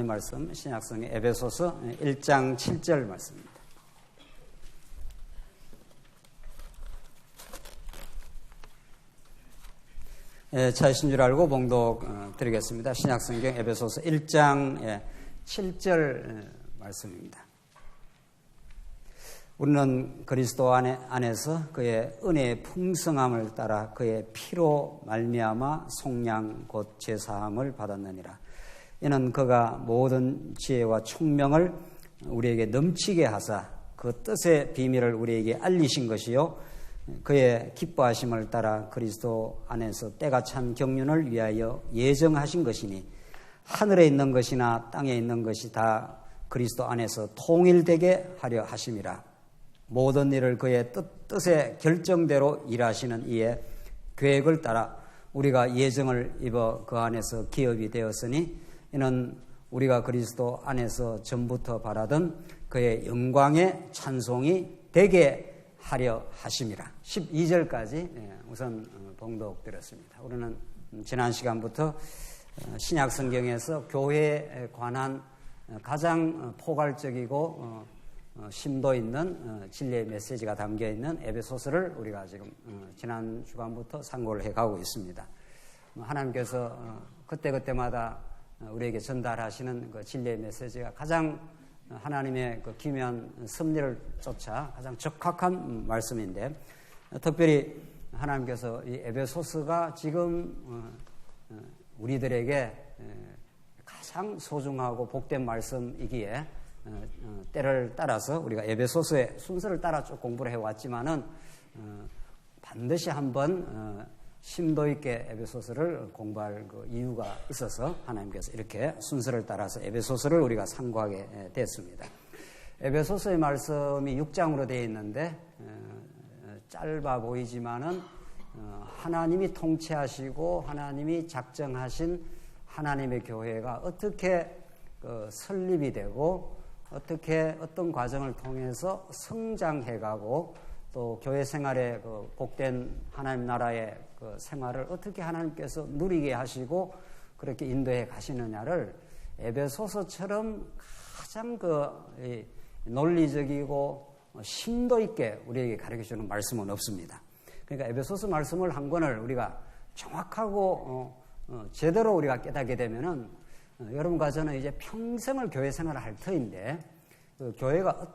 하나님 말씀 신약성경 에베소서 1장 7절 말씀입니다. 찾으신 줄 알고 봉독 드리겠습니다. 신약성경 에베소서 1장 7절 말씀입니다. 우리는 그리스도 안에서 그의 은혜의 풍성함을 따라 그의 피로 말미암아 속량 곧 제사함을 받았느니라. 이는 그가 모든 지혜와 총명을 우리에게 넘치게 하사 그 뜻의 비밀을 우리에게 알리신 것이요 그의 기뻐하심을 따라 그리스도 안에서 때가 찬 경륜을 위하여 예정하신 것이니 하늘에 있는 것이나 땅에 있는 것이 다 그리스도 안에서 통일되게 하려 하심이라. 모든 일을 그의 뜻의 결정대로 일하시는 이의 계획을 따라 우리가 예정을 입어 그 안에서 기업이 되었으니 이는 우리가 그리스도 안에서 전부터 바라던 그의 영광의 찬송이 되게 하려 하심이라. 12절까지 우선 봉독드렸습니다. 우리는 지난 시간부터 신약 성경에서 교회에 관한 가장 포괄적이고 심도 있는 진리의 메시지가 담겨 있는 에베소서를 우리가 지금 지난 주간부터 상고를 해가고 있습니다. 하나님께서 그때그때마다 우리에게 전달하시는 그 진리의 메시지가 가장 하나님의 그 기묘한 섭리를 쫓아 가장 적확한 말씀인데, 특별히 하나님께서 이 에베소서가 지금 우리들에게 가장 소중하고 복된 말씀이기에 때를 따라서 우리가 에베소서의 순서를 따라 쭉 공부를 해왔지만은 반드시 한번 심도 있게 에베소서를 공부할 그 이유가 있어서 하나님께서 이렇게 순서를 따라서 에베소서를 우리가 상고하게 됐습니다. 에베소서의 말씀이 6장으로 되어 있는데 짧아 보이지만은 하나님이 통치하시고 하나님이 작정하신 하나님의 교회가 어떻게 설립이 되고 어떻게 어떤 과정을 통해서 성장해가고 또 교회 생활의 그 복된 하나님 나라의 그 생활을 어떻게 하나님께서 누리게 하시고 그렇게 인도해 가시느냐를 에베소서처럼 가장 논리적이고 심도 있게 우리에게 가르쳐 주는 말씀은 없습니다. 그러니까 에베소서 말씀을 한 권을 우리가 정확하고 제대로 우리가 깨닫게 되면은 여러분과 저는 이제 평생을 교회 생활을 할 터인데 그 교회가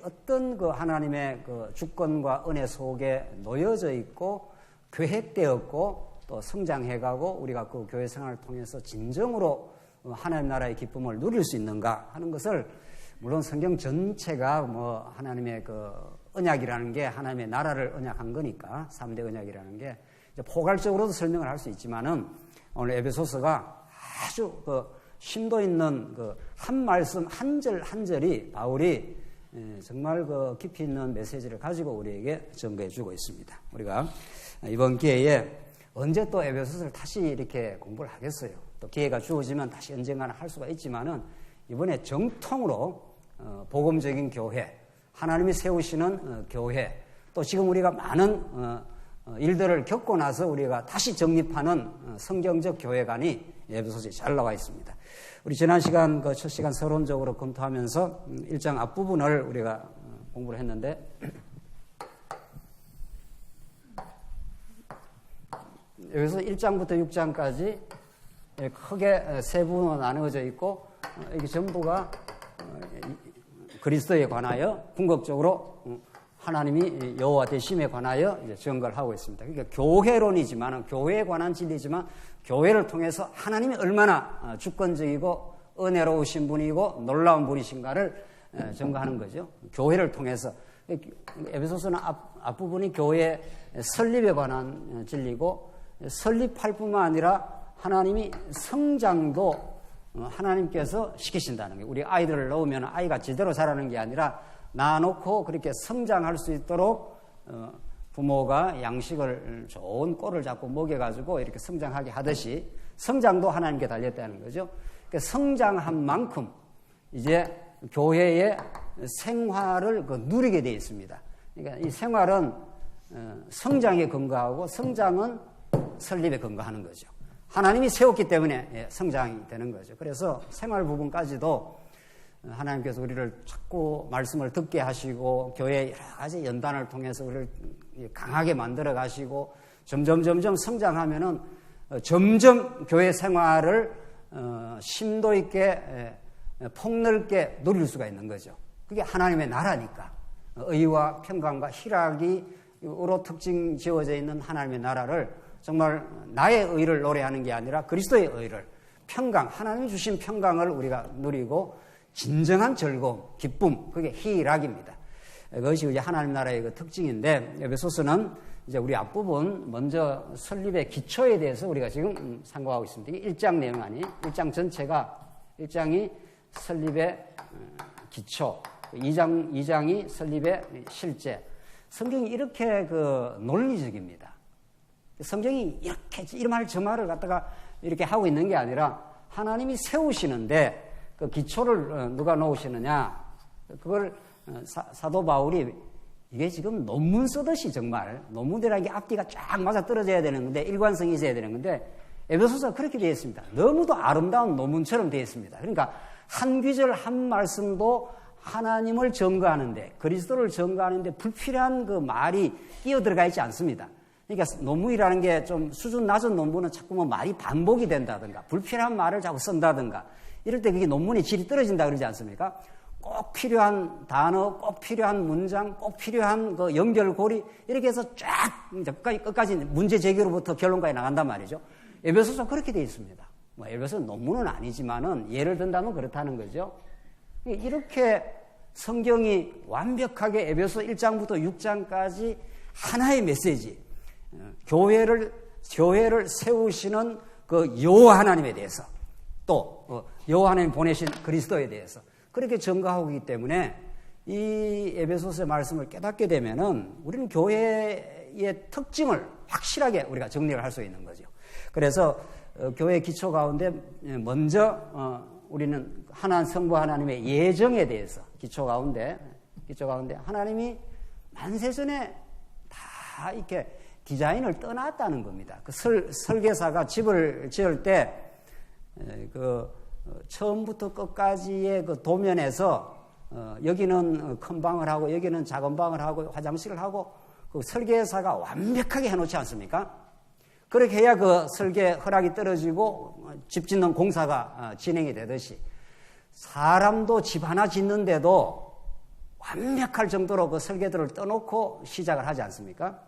어떤 그 하나님의 그 주권과 은혜 속에 놓여져 있고 계획되었고 또 성장해가고 우리가 그 교회 생활을 통해서 진정으로 하나님 나라의 기쁨을 누릴 수 있는가 하는 것을, 물론 성경 전체가 뭐 하나님의 그 언약이라는 게 하나님의 나라를 언약한 거니까 3대 언약이라는 게 이제 포괄적으로도 설명을 할 수 있지만은 오늘 에베소서가 아주 심도 있는 한 말씀 한 절 한 절이 바울이 정말 깊이 있는 메시지를 가지고 우리에게 전거해 주고 있습니다. 우리가 이번 기회에 언제 또 에베소서를 다시 이렇게 공부를 하겠어요. 또 기회가 주어지면 다시 언젠가는 할 수가 있지만은 이번에 정통으로 복음적인 교회, 하나님이 세우시는 교회, 또 지금 우리가 많은 일들을 겪고 나서 우리가 다시 정립하는 성경적 교회관이 에베소서에 잘 나와 있습니다. 우리 지난 시간 첫 시간 서론적으로 검토하면서 1장 앞부분을 우리가 공부를 했는데 여기서 1장부터 6장까지 크게 세 부분으로 나누어져 있고 이게 전부가 그리스도에 관하여 궁극적으로 하나님이 여호와 되심에 관하여 이제 증거를 하고 있습니다. 그러니까 교회론이지만 교회에 관한 진리지만 교회를 통해서 하나님이 얼마나 주권적이고 은혜로우신 분이고 놀라운 분이신가를 증거하는 거죠. 교회를 통해서. 에베소서는 앞부분이 교회 설립에 관한 진리고 설립할 뿐만 아니라 하나님이 성장도 하나님께서 시키신다는 거예요. 우리 아이들을 넣으면 아이가 제대로 자라는 게 아니라 놔놓고 그렇게 성장할 수 있도록 부모가 양식을 좋은 꼴을 잡고 먹여가지고 이렇게 성장하게 하듯이 성장도 하나님께 달렸다는 거죠. 그러니까 성장한 만큼 이제 교회의 생활을 누리게 되어 있습니다. 그러니까 이 생활은 성장에 근거하고 성장은 설립에 근거하는 거죠. 하나님이 세웠기 때문에 성장이 되는 거죠. 그래서 생활 부분까지도 하나님께서 우리를 자꾸 말씀을 듣게 하시고 교회 여러 가지 연단을 통해서 우리를 강하게 만들어 가시고 점점 성장하면은 점점 교회 생활을 심도 있게 폭넓게 누릴 수가 있는 거죠. 그게 하나님의 나라니까. 의와 평강과 희락이로 특징 지어져 있는 하나님의 나라를 정말 나의 의를 노래하는 게 아니라 그리스도의 의를, 평강, 하나님이 주신 평강을 우리가 누리고 진정한 즐거움, 기쁨, 그게 희락입니다. 그것이 이제 하나님 나라의 그 특징인데, 에베소서는 이제 우리 앞부분 먼저 설립의 기초에 대해서 우리가 지금 상고하고 있습니다. 이게 1장 내용 아니, 1장 전체가 1장이 설립의 기초, 2장이 설립의 실제. 성경이 이렇게 그 논리적입니다. 성경이 이렇게 이 말 저 말을 갖다가 이렇게 하고 있는 게 아니라 하나님이 세우시는데 그 기초를 누가 놓으시느냐? 그걸 사도 바울이 이게 지금 논문 쓰듯이 정말 논문이라는 게 앞뒤가 쫙 맞아 떨어져야 되는 건데 일관성이 있어야 되는 건데 에베소서가 그렇게 되어 있습니다. 너무도 아름다운 논문처럼 되어 있습니다. 그러니까 한 귀절 한 말씀도 하나님을 증거하는데 그리스도를 증거하는데 불필요한 그 말이 끼어들어가 있지 않습니다. 그러니까 논문이라는 게 좀 수준 낮은 논문은 자꾸 뭐 말이 반복이 된다든가 불필요한 말을 자꾸 쓴다든가 이럴 때 그게 논문의 질이 떨어진다 그러지 않습니까? 꼭 필요한 단어, 꼭 필요한 문장, 꼭 필요한 그 연결고리 이렇게 해서 쫙 끝까지 문제 제기로부터 결론까지 나간단 말이죠. 에베소서 그렇게 되어 있습니다. 뭐 에베소 논문은 아니지만은 예를 든다면 그렇다는 거죠. 이렇게 성경이 완벽하게 에베소 1장부터 6장까지 하나의 메시지, 교회를 세우시는 그 여호와 하나님에 대해서 또 여호와 하나님 보내신 그리스도에 대해서 그렇게 증거하고 있기 때문에 이 에베소서의 말씀을 깨닫게 되면은 우리는 교회의 특징을 확실하게 우리가 정리를 할 수 있는 거죠. 그래서 교회 기초 가운데 먼저 우리는 성부 하나님의 예정에 대해서 기초 가운데 하나님이 만세전에 다 이렇게 디자인을 떠났다는 겁니다. 그 설계사가 집을 지을 때 처음부터 끝까지의 그 도면에서 여기는 큰 방을 하고 여기는 작은 방을 하고 화장실을 하고 그 설계사가 완벽하게 해놓지 않습니까? 그렇게 해야 그 설계 허락이 떨어지고 집 짓는 공사가 진행이 되듯이 사람도 집 하나 짓는데도 완벽할 정도로 그 설계도를 떠놓고 시작을 하지 않습니까?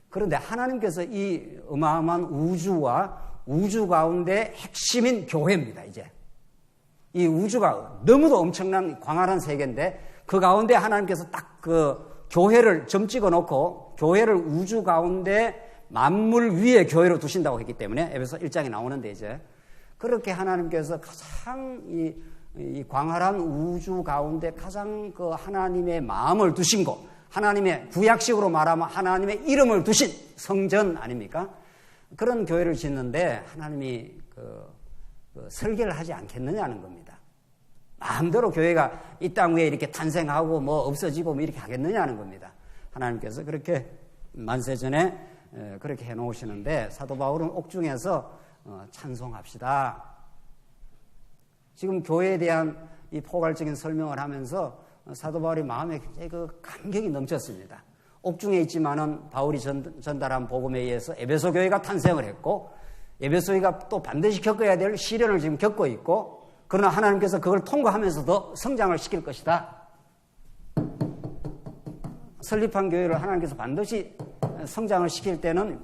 그런데 하나님께서 이 어마어마한 우주와 우주 가운데 핵심인 교회입니다, 이제. 이 우주가 너무도 엄청난 광활한 세계인데 그 가운데 하나님께서 딱 그 교회를 점 찍어 놓고 교회를 우주 가운데 만물 위에 교회로 두신다고 했기 때문에 에베소 1장에 나오는데 이제 그렇게 하나님께서 가장 이 광활한 우주 가운데 가장 그 하나님의 마음을 두신 곳, 하나님의 구약식으로 말하면 하나님의 이름을 두신 성전 아닙니까? 그런 교회를 짓는데 하나님이 설계를 하지 않겠느냐는 겁니다. 마음대로 교회가 이 땅 위에 이렇게 탄생하고 뭐 없어지고 뭐 이렇게 하겠느냐는 겁니다. 하나님께서 그렇게 만세전에 그렇게 해놓으시는데 사도 바울은 옥중에서 찬송합시다. 지금 교회에 대한 이 포괄적인 설명을 하면서 사도 바울이 마음에 굉장히 그 감격이 넘쳤습니다. 옥중에 있지만은 바울이 전달한 복음에 의해서 에베소 교회가 탄생을 했고 에베소가 또 반드시 겪어야 될 시련을 지금 겪고 있고 그러나 하나님께서 그걸 통과하면서도 성장을 시킬 것이다. 설립한 교회를 하나님께서 반드시 성장을 시킬 때는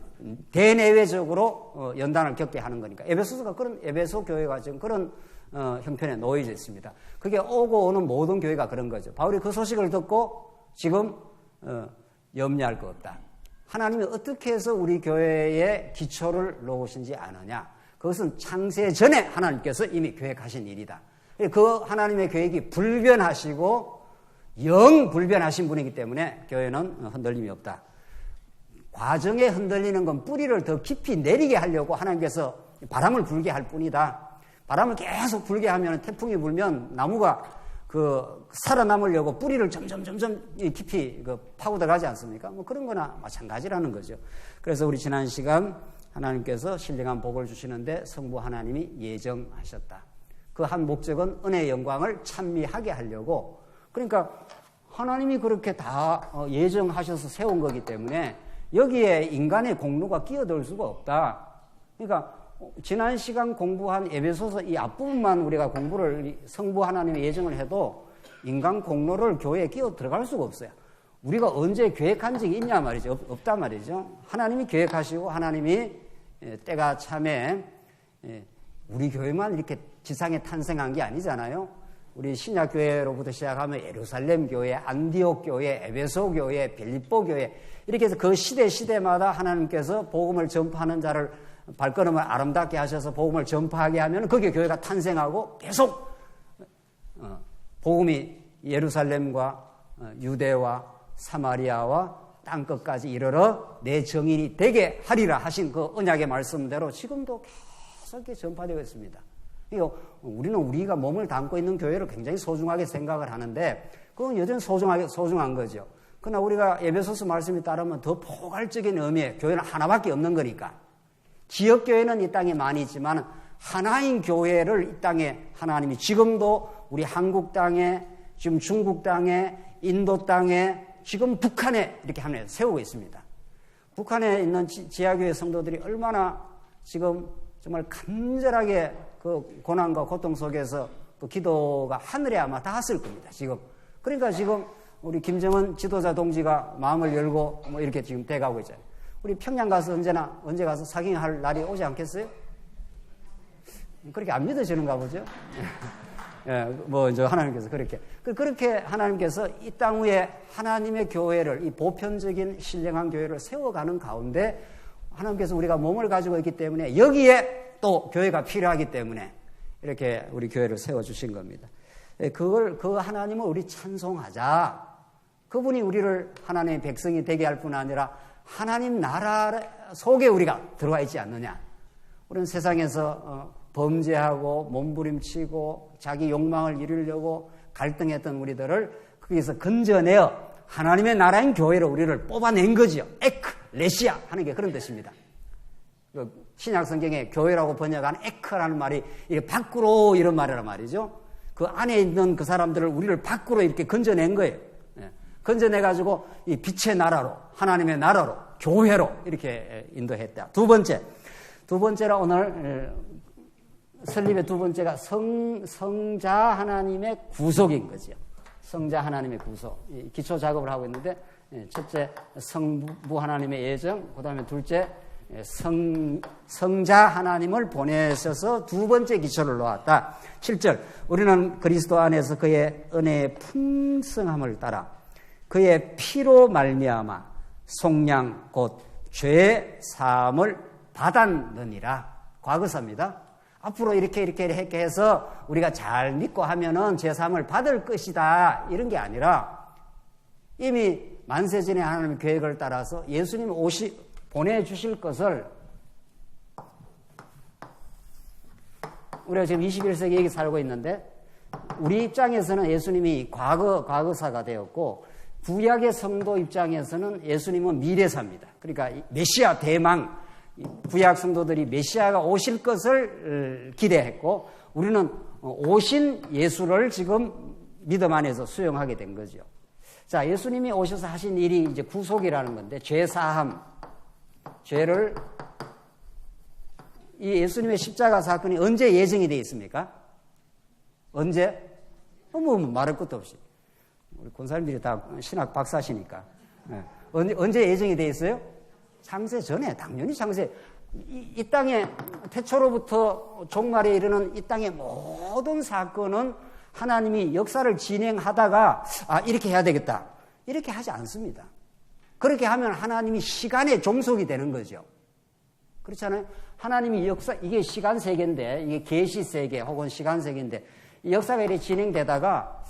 대내외적으로 연단을 겪게 하는 거니까 에베소서가 그런 에베소 교회가 지금 그런 형편에 놓여져 있습니다. 그게 오고 오는 모든 교회가 그런 거죠. 바울이 그 소식을 듣고 지금 염려할 것 없다. 하나님이 어떻게 해서 우리 교회의 기초를 놓으신지 아느냐. 그것은 창세 전에 하나님께서 이미 계획하신 일이다. 그 하나님의 계획이 불변하시고 영 불변하신 분이기 때문에 교회는 흔들림이 없다. 과정에 흔들리는 건 뿌리를 더 깊이 내리게 하려고 하나님께서 바람을 불게 할 뿐이다. 바람을 계속 불게 하면 태풍이 불면 나무가 살아남으려고 뿌리를 점점 깊이 파고 들어가지 않습니까? 뭐 그런 거나 마찬가지라는 거죠. 그래서 우리 지난 시간 하나님께서 신령한 복을 주시는데 성부 하나님이 예정하셨다. 그 한 목적은 은혜의 영광을 찬미하게 하려고. 그러니까 하나님이 그렇게 다 예정하셔서 세운 거기 때문에 여기에 인간의 공로가 끼어들 수가 없다. 그러니까 지난 시간 공부한 에베소서 이 앞부분만 우리가 공부를 성부 하나님의 예정을 해도 인간 공로를 교회에 끼어 들어갈 수가 없어요. 우리가 언제 계획한 적이 있냐 말이죠. 없단 말이죠. 하나님이 계획하시고 하나님이 때가 참에 우리 교회만 이렇게 지상에 탄생한 게 아니잖아요. 우리 신약교회로부터 시작하면 예루살렘 교회, 안디옥 교회, 에베소 교회, 빌립보 교회 이렇게 해서 그 시대마다 하나님께서 복음을 전파하는 자를 발걸음을 아름답게 하셔서 복음을 전파하게 하면 그게 교회가 탄생하고 계속 복음이 예루살렘과 유대와 사마리아와 땅끝까지 이르러 내 정인이 되게 하리라 하신 그 언약의 말씀대로 지금도 계속 이렇게 전파되고 있습니다. 우리는 우리가 몸을 담고 있는 교회를 굉장히 소중하게 생각을 하는데 그건 여전히 소중한 거죠. 그러나 우리가 에베소서 말씀에 따르면 더 포괄적인 의미의 교회는 하나밖에 없는 거니까 지역교회는 이 땅에 많이 있지만 하나인 교회를 이 땅에 하나님이 지금도 우리 한국 땅에 지금 중국 땅에 인도 땅에 지금 북한에 이렇게 하나님 세우고 있습니다. 북한에 있는 지하교회 성도들이 얼마나 지금 정말 간절하게 그 고난과 고통 속에서 그 기도가 하늘에 아마 닿았을 겁니다. 지금. 그러니까 지금 우리 김정은 지도자 동지가 마음을 열고 뭐 이렇게 지금 돼가고 있잖아요. 우리 평양 가서 언제 가서 사경할 날이 오지 않겠어요? 그렇게 안 믿어지는가 보죠? 예, 뭐, 하나님께서 그렇게 하나님께서 이 땅 위에 하나님의 교회를, 이 보편적인 신령한 교회를 세워가는 가운데 하나님께서 우리가 몸을 가지고 있기 때문에 여기에 또 교회가 필요하기 때문에 이렇게 우리 교회를 세워주신 겁니다. 그 하나님을 우리 찬송하자. 그분이 우리를 하나님의 백성이 되게 할 뿐 아니라 하나님 나라 속에 우리가 들어와 있지 않느냐. 우리는 세상에서 범죄하고 몸부림치고 자기 욕망을 이루려고 갈등했던 우리들을 거기서 건져내어 하나님의 나라인 교회로 우리를 뽑아낸 거죠. 에클레시아 하는 게 그런 뜻입니다. 신약 성경에 교회라고 번역한 에크라는 말이 이렇게 밖으로 이런 말이란 말이죠. 그 안에 있는 그 사람들을 우리를 밖으로 이렇게 건져낸 거예요. 건져내가지고 이 빛의 나라로 하나님의 나라로 교회로 이렇게 인도했다. 두 번째로 오늘 설립의 두 번째가 성자 하나님의 구속인 거죠. 성자 하나님의 구속. 기초 작업을 하고 있는데 첫째 성부 하나님의 예정, 그 다음에 둘째 성자 하나님을 보내셔서 두 번째 기초를 놓았다. 7절 우리는 그리스도 안에서 그의 은혜의 풍성함을 따라 그의 피로 말미암아 속량 곧 죄 사함을 받았느니라. 과거사입니다. 앞으로 이렇게 해서 우리가 잘 믿고 하면은 죄 사함을 받을 것이다. 이런 게 아니라 이미 만세전에 하나님의 계획을 따라서 예수님이 보내주실 것을 우리가 지금 21세기 여기 살고 있는데 우리 입장에서는 예수님이 과거사가 되었고 구약의 성도 입장에서는 예수님은 미래사입니다. 그러니까 메시아 대망 구약 성도들이 메시아가 오실 것을 기대했고 우리는 오신 예수를 지금 믿음 안에서 수용하게 된 거죠. 자, 예수님이 오셔서 하신 일이 이제 구속이라는 건데 죄 사함, 죄를 이 예수님의 십자가 사건이 언제 예정이 되어 있습니까? 언제? 뭐 말할 것도 없이 우리 권사님들이 다 신학 박사시니까 언제 예정이 되어 있어요? 창세 전에, 당연히 창세. 이 땅에 태초로부터 종말에 이르는 이 땅의 모든 사건은 하나님이 역사를 진행하다가 이렇게 해야 되겠다. 이렇게 하지 않습니다. 그렇게 하면 하나님이 시간의 종속이 되는 거죠. 그렇잖아요. 하나님이 역사, 이게 시간 세계인데, 이게 계시 세계 혹은 시간 세계인데, 이 역사가 이렇게 진행되다가,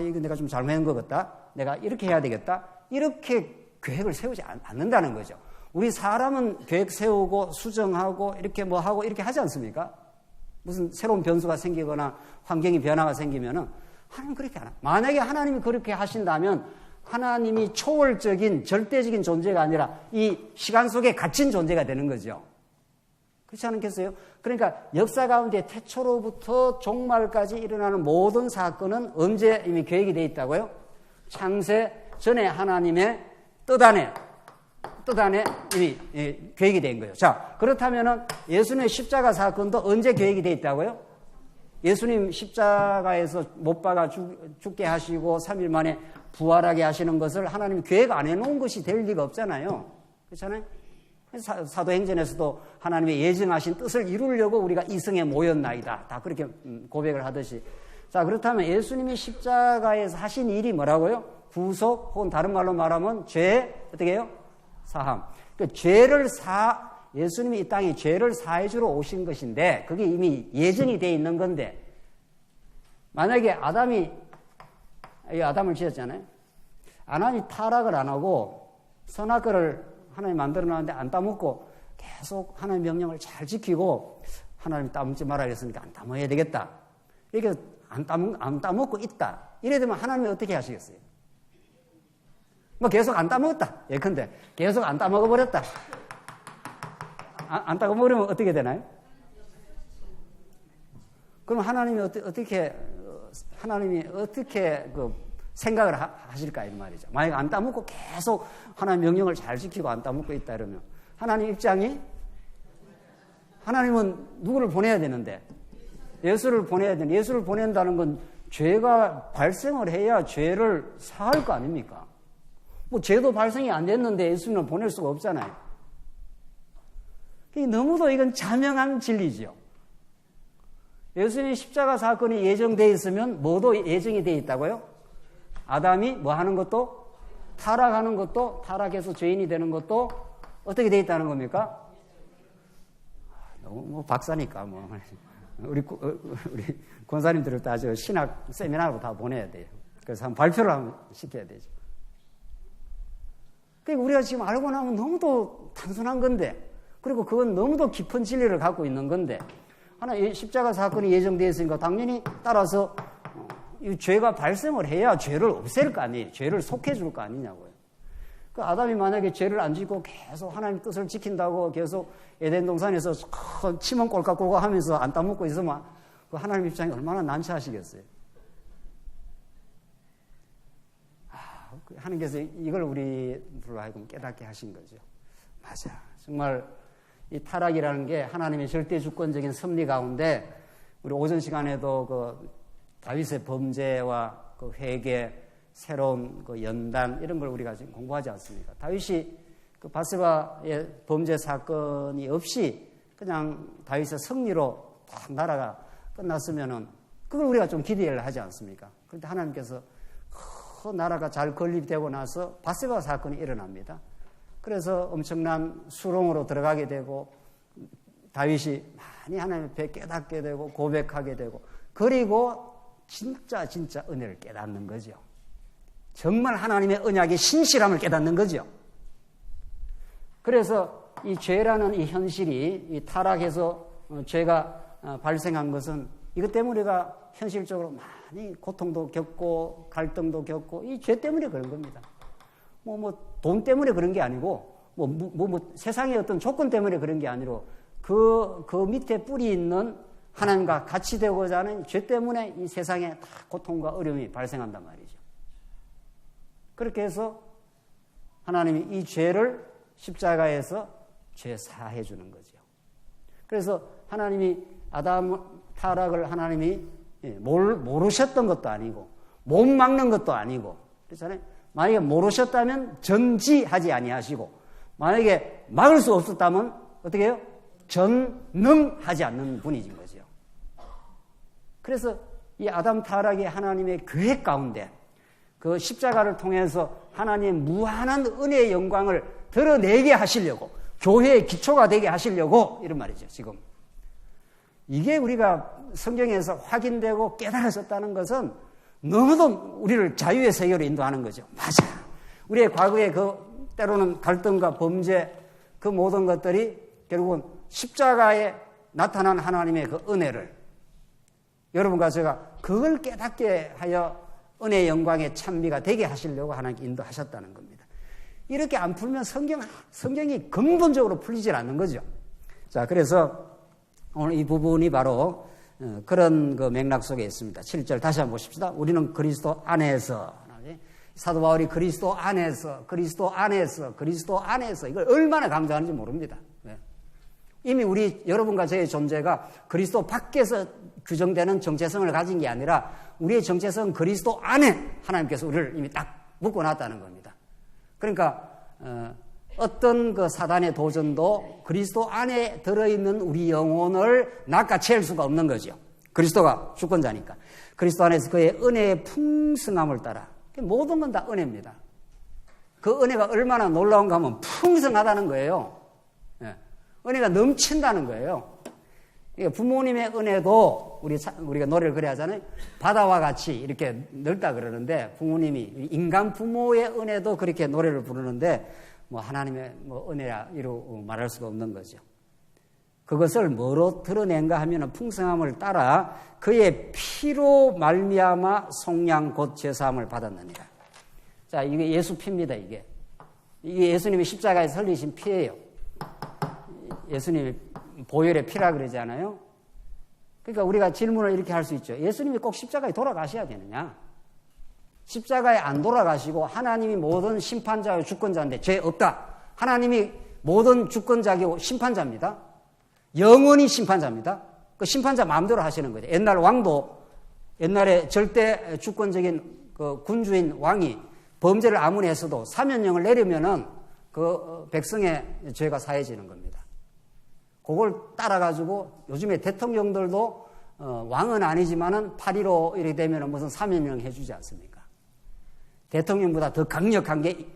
이거 내가 좀 잘못한 것 같다. 내가 이렇게 해야 되겠다. 이렇게 계획을 세우지 않는다는 거죠. 우리 사람은 계획 세우고 수정하고 이렇게 뭐 하고 이렇게 하지 않습니까? 무슨 새로운 변수가 생기거나 환경이 변화가 생기면은 하나님은 그렇게 안 해요. 만약에 하나님이 그렇게 하신다면 하나님이 초월적인 절대적인 존재가 아니라 이 시간 속에 갇힌 존재가 되는 거죠. 그렇지 않겠어요? 그러니까 역사 가운데 태초로부터 종말까지 일어나는 모든 사건은 언제 이미 계획이 되어 있다고요? 창세 전에 하나님의 뜻 안에 이미 계획이 된 거예요. 자, 그렇다면은 예수님의 십자가 사건도 언제 계획이 되어 있다고요? 예수님 십자가에서 못 박아 죽게 하시고 3일 만에 부활하게 하시는 것을 하나님이 계획 안 해놓은 것이 될 리가 없잖아요. 그렇잖아요? 사도행전에서도 하나님의 예정하신 뜻을 이루려고 우리가 이승에 모였나이다. 다 그렇게 고백을 하듯이. 자, 그렇다면 예수님이 십자가에서 하신 일이 뭐라고요? 구속, 혹은 다른 말로 말하면 어떻게 해요? 사함. 그러니까 예수님이 이 땅에 죄를 사해주러 오신 것인데, 그게 이미 예정이 되어 있는 건데, 만약에 아담을 지었잖아요. 아담이 타락을 안 하고 선악과를 하나님 만들어 놨는데 안 따먹고 계속 하나님 명령을 잘 지키고 하나님 따먹지 말아 그랬으니까 안 따먹어야 되겠다. 이렇게 안 따먹고 있다. 이래 되면 하나님이 어떻게 하시겠어요? 뭐 계속 안 따먹었다. 예컨대 계속 안 따먹어버렸다. 안 따먹으면 어떻게 되나요? 그럼 하나님이 어떻게 생각을 하실까 이 말이죠. 만약에 안 따먹고 계속 하나님 명령을 잘 지키고 안 따먹고 있다 이러면 하나님 입장이, 하나님은 누구를 보내야 되는데 예수를 보내야 되는데, 예수를 보낸다는 건 죄가 발생을 해야 죄를 사할 거 아닙니까? 뭐 죄도 발생이 안 됐는데 예수님을 보낼 수가 없잖아요. 너무도 이건 자명한 진리지요. 예수님의 십자가 사건이 예정되어 있으면 뭐도 예정이 되어 있다고요? 아담이 뭐 하는 것도, 타락하는 것도, 타락해서 죄인이 되는 것도 어떻게 되어 있다는 겁니까? 너무 박사니까 우리 권사님들을 다 신학 세미나로 다 보내야 돼요. 그래서 한번 발표를 한번 시켜야 되죠. 그러니까 우리가 지금 알고 나면 너무도 단순한 건데, 그리고 그건 너무도 깊은 진리를 갖고 있는 건데, 십자가 사건이 예정되어 있으니까 당연히 따라서 이 죄가 발생을 해야 죄를 없앨 거 아니에요. 죄를 속해줄 거 아니냐고요. 그 아담이 만약에 죄를 안 짓고 계속 하나님 뜻을 지킨다고 계속 에덴 동산에서 침은 꼴깍꼴깍 하면서 안 따먹고 있으면 그 하나님 입장이 얼마나 난처하시겠어요. 하나님께서 이걸 우리들로 하여금 깨닫게 하신 거죠. 맞아. 정말 이 타락이라는 게 하나님의 절대 주권적인 섭리 가운데, 우리 오전 시간에도 그 다윗의 범죄와 그 회개, 새로운 그 연단, 이런 걸 우리가 지금 공부하지 않습니까? 다윗이 그 바세바의 범죄 사건이 없이 그냥 다윗의 승리로 딱 나라가 끝났으면은 그걸 우리가 좀 기대를 하지 않습니까? 그런데 하나님께서 그 나라가 잘 건립되고 나서 바세바 사건이 일어납니다. 그래서 엄청난 수렁으로 들어가게 되고 다윗이 많이 하나님 앞에 깨닫게 되고 고백하게 되고, 그리고 진짜 은혜를 깨닫는 거죠. 정말 하나님의 언약의 신실함을 깨닫는 거죠. 그래서 이 죄라는 이 현실이, 이 타락해서 죄가 발생한 것은 이것 때문에 우리가 현실적으로 많이 고통도 겪고 갈등도 겪고 이 죄 때문에 그런 겁니다. 돈 때문에 그런 게 아니고, 세상의 어떤 조건 때문에 그런 게 아니고, 그 밑에 뿌리 있는 하나님과 같이 되고자 하는 죄 때문에 이 세상에 다 고통과 어려움이 발생한단 말이죠. 그렇게 해서 하나님이 이 죄를 십자가에서 죄 사해 주는 거죠. 그래서 하나님이 아담 타락을 하나님이 모르셨던 것도 아니고 못 막는 것도 아니고, 그렇잖아요. 만약에 모르셨다면 전지하지 아니하시고, 만약에 막을 수 없었다면 어떻게 해요? 전능하지 않는 분이신 거죠. 그래서 이 아담 타락이 하나님의 계획 가운데 그 십자가를 통해서 하나님의 무한한 은혜의 영광을 드러내게 하시려고, 교회의 기초가 되게 하시려고, 이런 말이죠. 지금 이게 우리가 성경에서 확인되고 깨달아졌다는 것은 너무도 우리를 자유의 세계로 인도하는 거죠. 맞아. 우리의 과거의 그 때로는 갈등과 범죄, 그 모든 것들이 결국은 십자가에 나타난 하나님의 그 은혜를, 여러분과 제가 그걸 깨닫게 하여 은혜의 영광의 찬미가 되게 하시려고 하나님께 인도하셨다는 겁니다. 이렇게 안 풀면 성경이 근본적으로 풀리질 않는 거죠. 자, 그래서 오늘 이 부분이 바로 그런 그 맥락 속에 있습니다. 7절 다시 한번 보십시다. 우리는 그리스도 안에서, 사도 바울이 그리스도 안에서 이걸 얼마나 강조하는지 모릅니다. 이미 여러분과 저의 존재가 그리스도 밖에서 규정되는 정체성을 가진 게 아니라 우리의 정체성은 그리스도 안에 하나님께서 우리를 이미 딱 묶어놨다는 겁니다. 그러니까 어떤 그 사단의 도전도 그리스도 안에 들어있는 우리 영혼을 낚아채울 수가 없는 거죠. 그리스도가 주권자니까. 그리스도 안에서 그의 은혜의 풍성함을 따라. 모든 건 다 은혜입니다. 그 은혜가 얼마나 놀라운가 하면 풍성하다는 거예요. 은혜가 넘친다는 거예요. 부모님의 은혜도 우리가 노래를 그래 하잖아요. 바다와 같이 이렇게 넓다 그러는데 부모님이 인간 부모의 은혜도 그렇게 노래를 부르는데 뭐 하나님의 뭐 은혜라 이로 말할 수가 없는 거죠. 그것을 뭐로 드러낸가 하면 풍성함을 따라 그의 피로 말미암아 속량 곧 제사함을 받았느니라. 자, 이게 예수 피입니다. 이게 예수님이 십자가에서 흘리신 피예요. 예수님이 보혈의 피라 그러잖아요. 그러니까 우리가 질문을 이렇게 할 수 있죠. 예수님이 꼭 십자가에 돌아가셔야 되느냐? 십자가에 안 돌아가시고 하나님이 모든 심판자와 주권자인데 죄 없다. 하나님이 모든 주권자이고 심판자입니다. 영원히 심판자입니다. 그 심판자 마음대로 하시는 거죠. 옛날 왕도 옛날에 절대 주권적인 그 군주인 왕이 범죄를 아무리 했어도 사면령을 내리면은 그 백성의 죄가 사해지는 겁니다. 그걸 따라가지고 요즘에 대통령들도 왕은 아니지만은 8.15 이렇게 되면은 무슨 사면령 해주지 않습니까? 대통령보다 더 강력한 게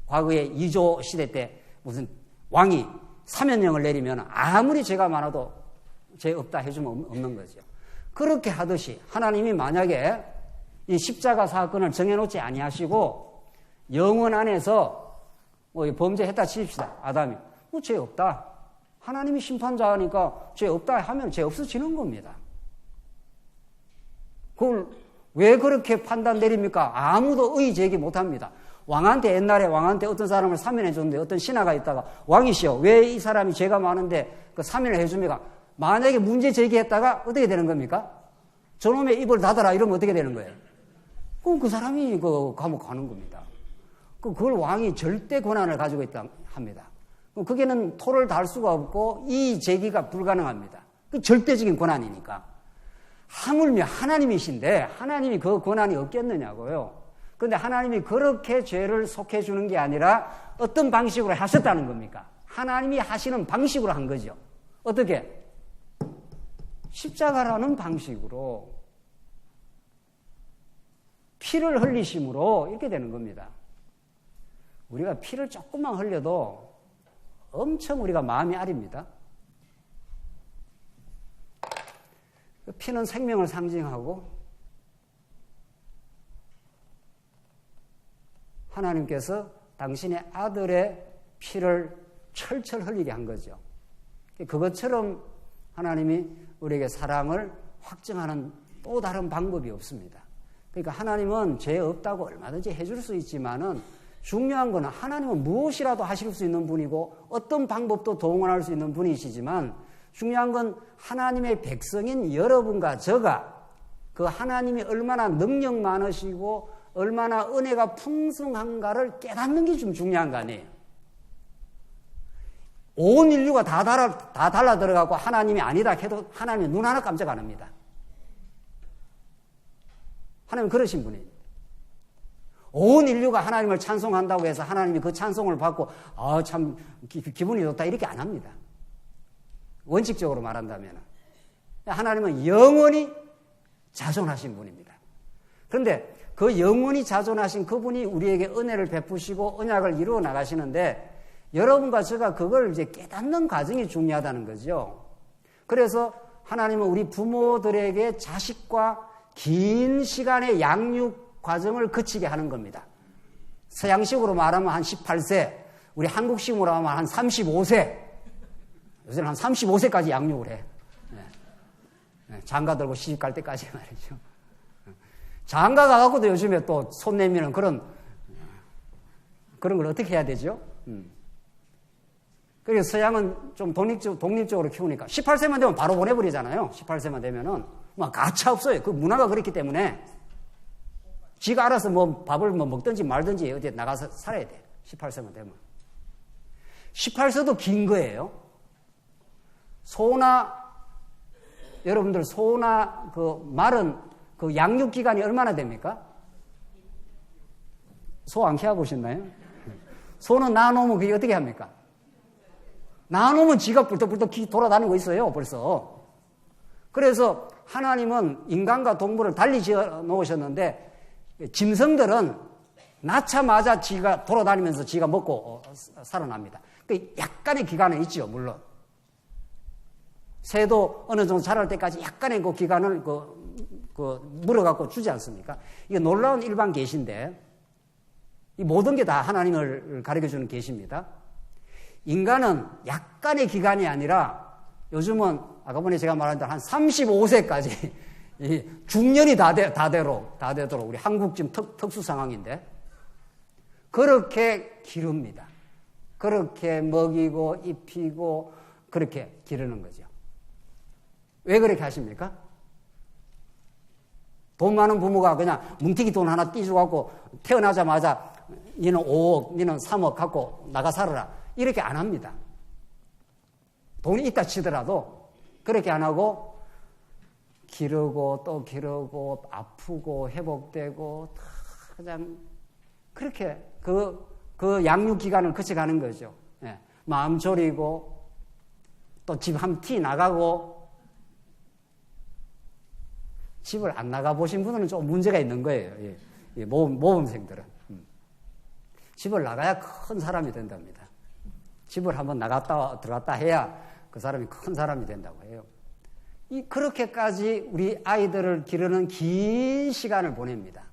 과거에 이조 시대 때 무슨 왕이 사면령을 내리면 아무리 죄가 많아도 죄 없다 해주면 없는 거죠. 그렇게 하듯이 하나님이 만약에 이 십자가 사건을 정해놓지 아니하시고 영원 안에서 뭐 범죄했다 칩시다. 아담이 뭐 죄 없다. 하나님이 심판자니까 죄 없다 하면 죄 없어지는 겁니다. 그걸 왜 그렇게 판단 내립니까? 아무도 의의 제기 못합니다. 옛날에 왕한테 어떤 사람을 사면해 줬는데 어떤 신하가 있다가 왕이시여 왜 이 사람이 죄가 많은데 그 사면을 해줍니까? 만약에 문제 제기했다가 어떻게 되는 겁니까? 저놈의 입을 닫아라 이러면 어떻게 되는 거예요? 그럼 그 사람이 그 감옥 가는 겁니다. 그걸 왕이 절대 권한을 가지고 있다 합니다. 그게는 토를 달 수가 없고 이 제기가 불가능합니다. 그 절대적인 권한이니까. 하물며 하나님이신데 하나님이 그 권한이 없겠느냐고요. 그런데 하나님이 그렇게 죄를 속해주는 게 아니라 어떤 방식으로 하셨다는 겁니까? 하나님이 하시는 방식으로 한 거죠. 어떻게? 십자가라는 방식으로 피를 흘리심으로 이렇게 되는 겁니다. 우리가 피를 조금만 흘려도 엄청 우리가 마음이 아립니다. 피는 생명을 상징하고 하나님께서 당신의 아들의 피를 철철 흘리게 한 거죠. 그것처럼 하나님이 우리에게 사랑을 확증하는 또 다른 방법이 없습니다. 그러니까 하나님은 죄 없다고 얼마든지 해줄 수 있지만은 중요한 것은 하나님은 무엇이라도 하실 수 있는 분이고 어떤 방법도 동원할 수 있는 분이시지만 중요한 건 하나님의 백성인 여러분과 저가 그 하나님이 얼마나 능력 많으시고 얼마나 은혜가 풍성한가를 깨닫는 게 좀 중요한 거 아니에요. 온 인류가 다 달라 들어가고 하나님이 아니다 해도 하나님이 눈 하나 깜짝 안 합니다. 하나님은 그러신 분이에요. 온 인류가 하나님을 찬송한다고 해서 하나님이 그 찬송을 받고 참 기분이 좋다 이렇게 안 합니다. 원칙적으로 말한다면 하나님은 영원히 자존하신 분입니다. 그런데 그 영원히 자존하신 그분이 우리에게 은혜를 베푸시고 언약을 이루어 나가시는데 여러분과 제가 그걸 이제 깨닫는 과정이 중요하다는 거죠. 그래서 하나님은 우리 부모들에게 자식과 긴 시간의 양육 과정을 거치게 하는 겁니다. 서양식으로 말하면 한 18세, 우리 한국식으로 하면 한 35세, 요새는 한 35세까지 양육을 해. 장가 들고 시집 갈 때까지 말이죠. 장가 가갖고도 요즘에 또 손 내미는 그런 걸 어떻게 해야 되죠? 그래서 서양은 좀 독립적으로 키우니까 18세만 되면 바로 보내버리잖아요. 18세만 되면은 막 가차 없어요. 그 문화가 그렇기 때문에 지가 알아서 뭐 밥을 뭐 먹든지 말든지 어디 나가서 살아야 돼. 18세만 되면. 18세도 긴 거예요. 여러분들 소나 그 말은 그 양육 기간이 얼마나 됩니까? 소 안 키워보셨나요? 소는 낳아놓으면 그게 어떻게 합니까? 낳아놓으면 지가 불떡불떡 돌아다니고 있어요, 벌써. 그래서 하나님은 인간과 동물을 달리 지어 놓으셨는데, 짐승들은 낳자마자 지가 돌아다니면서 지가 먹고 살아납니다. 그 약간의 기간은 있죠, 물론. 새도 어느 정도 자랄 때까지 약간의 그 기간을 물어갖고 주지 않습니까? 이게 놀라운 일반 계시인데, 이 모든 게 다 하나님을 가르쳐주는 계시입니다. 인간은 약간의 기간이 아니라 요즘은 아까 전에 제가 말한 대로 한 35세까지 중년이 다 되도록 우리 한국 지금 특수 상황인데 그렇게 기릅니다. 그렇게 먹이고 입히고 그렇게 기르는 거죠. 왜 그렇게 하십니까? 돈 많은 부모가 그냥 뭉티기 돈 하나 띄주고 태어나자마자 니는 5억, 니는 3억 갖고 나가 살아라. 이렇게 안 합니다. 돈이 있다 치더라도 그렇게 안 하고 기르고 또 기르고 아프고 회복되고 그냥 그렇게 그 양육 기간을 거쳐가는 거죠. 예. 마음 졸이고 또 집 한 티 나가고 집을 안 나가 보신 분들은 좀 문제가 있는 거예요. 예. 모범생들은. 집을 나가야 큰 사람이 된답니다. 집을 한번 나갔다 들어갔다 해야 그 사람이 큰 사람이 된다고 해요. 그렇게까지 우리 아이들을 기르는 긴 시간을 보냅니다.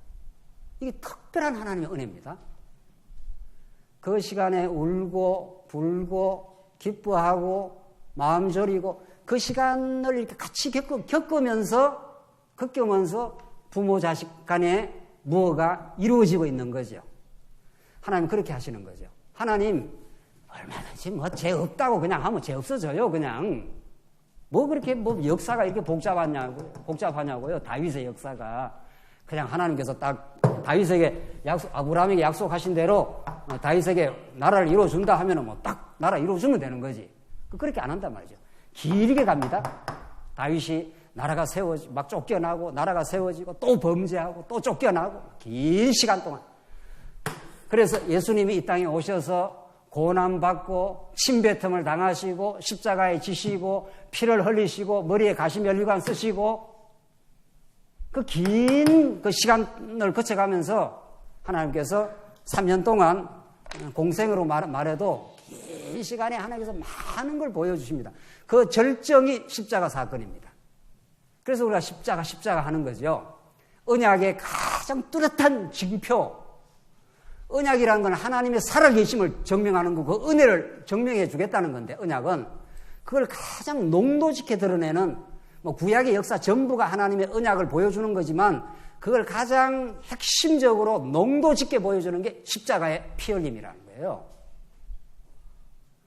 이게 특별한 하나님의 은혜입니다. 그 시간에 울고 불고 기뻐하고 마음 졸이고 그 시간을 이렇게 같이 겪으면서 부모 자식 간에 무엇가 이루어지고 있는 거죠. 하나님 그렇게 하시는 거죠. 하나님 얼마든지 뭐 죄 없다고 그냥 하면 죄 없어져요. 그냥 뭐 그렇게 뭐 역사가 이렇게 복잡하냐고요. 다윗의 역사가 그냥 하나님께서 딱 다윗에게 아브라함에게 약속하신 대로 다윗에게 나라를 이루어준다 하면은 뭐 딱 나라 이루어주면 되는 거지. 그렇게 안 한단 말이죠. 길게 갑니다. 다윗이 나라가 막 쫓겨나고 나라가 세워지고 또 범죄하고 또 쫓겨나고 긴 시간 동안. 그래서 예수님이 이 땅에 오셔서 고난받고 침뱉음을 당하시고 십자가에 지시고 피를 흘리시고 머리에 가시면류관 쓰시고 그 긴 그 시간을 거쳐가면서 하나님께서 3년 동안 공생으로 말해도 긴 시간에 하나님께서 많은 걸 보여주십니다. 그 절정이 십자가 사건입니다. 그래서 우리가 십자가 하는 거죠. 언약의 가장 뚜렷한 징표. 언약이라는 건 하나님의 살아계심을 증명하는 거고 그 은혜를 증명해 주겠다는 건데 언약은 그걸 가장 농도짓게 드러내는 뭐 구약의 역사 전부가 하나님의 언약을 보여주는 거지만 그걸 가장 핵심적으로 농도짓게 보여주는 게 십자가의 피 흘림이라는 거예요.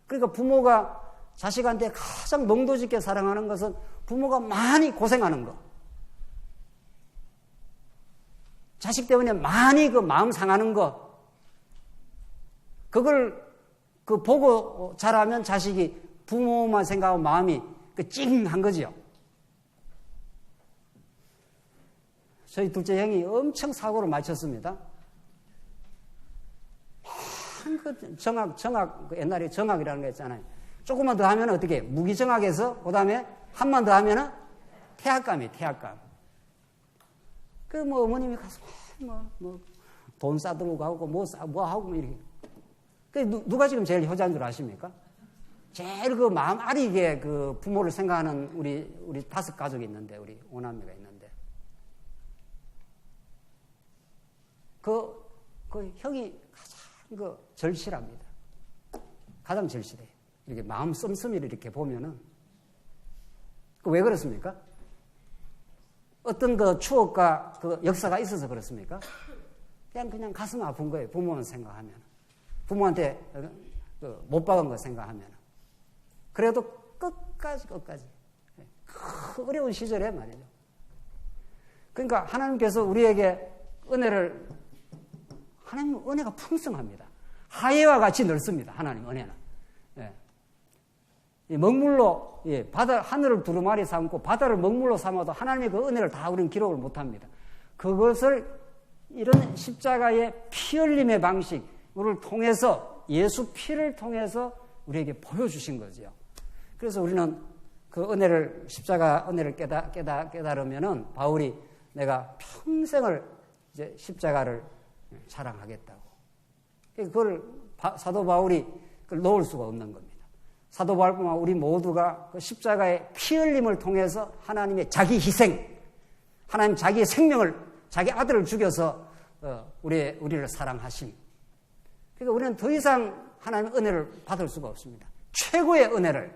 그러니까 부모가 자식한테 가장 농도짓게 사랑하는 것은 부모가 많이 고생하는 거. 자식 때문에 많이 그 마음 상하는 거. 그걸 보고 자라면 자식이 부모만 생각하고 마음이 찡한 거지요. 저희 둘째 형이 엄청 사고를 맞췄습니다. 정학, 옛날에 정학이라는 거 있잖아요. 조금만 더 하면 어떻게? 무기정학에서, 그 다음에 한만 더 하면은 태학감이에요, 태학감. 어머님이 가서, 돈 싸들고 가고, 뭐 하고, 이렇게. 누가 지금 제일 효자인 줄 아십니까? 제일 마음 아리게 부모를 생각하는 우리 5 가족이 있는데, 우리 5남매가 있는데. 형이 가장 절실합니다. 가장 절실해요. 이렇게 마음 씀씀이를 이렇게 보면은. 왜 그렇습니까? 어떤 추억과 역사가 있어서 그렇습니까? 그냥 가슴 아픈 거예요. 부모는 생각하면. 부모한테 못 박은 거 생각하면. 그래도 끝까지 그 어려운 시절에 말이죠. 그러니까 하나님께서 우리에게 하나님 은혜가 풍성합니다. 하예와 같이 넓습니다. 하나님 은혜는. 예. 이 먹물로, 하늘을 두루마리 삼고 바다를 먹물로 삼아도 하나님의 그 은혜를 다 우리는 기록을 못합니다. 그것을 이런 십자가의 피 흘림의 방식을 통해서, 예수 피를 통해서 우리에게 보여주신 거죠. 그래서 우리는 그 은혜를, 십자가 은혜를 깨달으면은 바울이 내가 평생을 이제 십자가를 자랑하겠다고. 그걸 사도 바울이 그걸 놓을 수가 없는 겁니다. 사도 바울뿐만 우리 모두가 그 십자가의 피 흘림을 통해서 하나님의 자기 희생, 하나님 자기의 생명을, 자기 아들을 죽여서 우리를 사랑하심. 그러니까 우리는 더 이상 하나님의 은혜를 받을 수가 없습니다. 최고의 은혜를,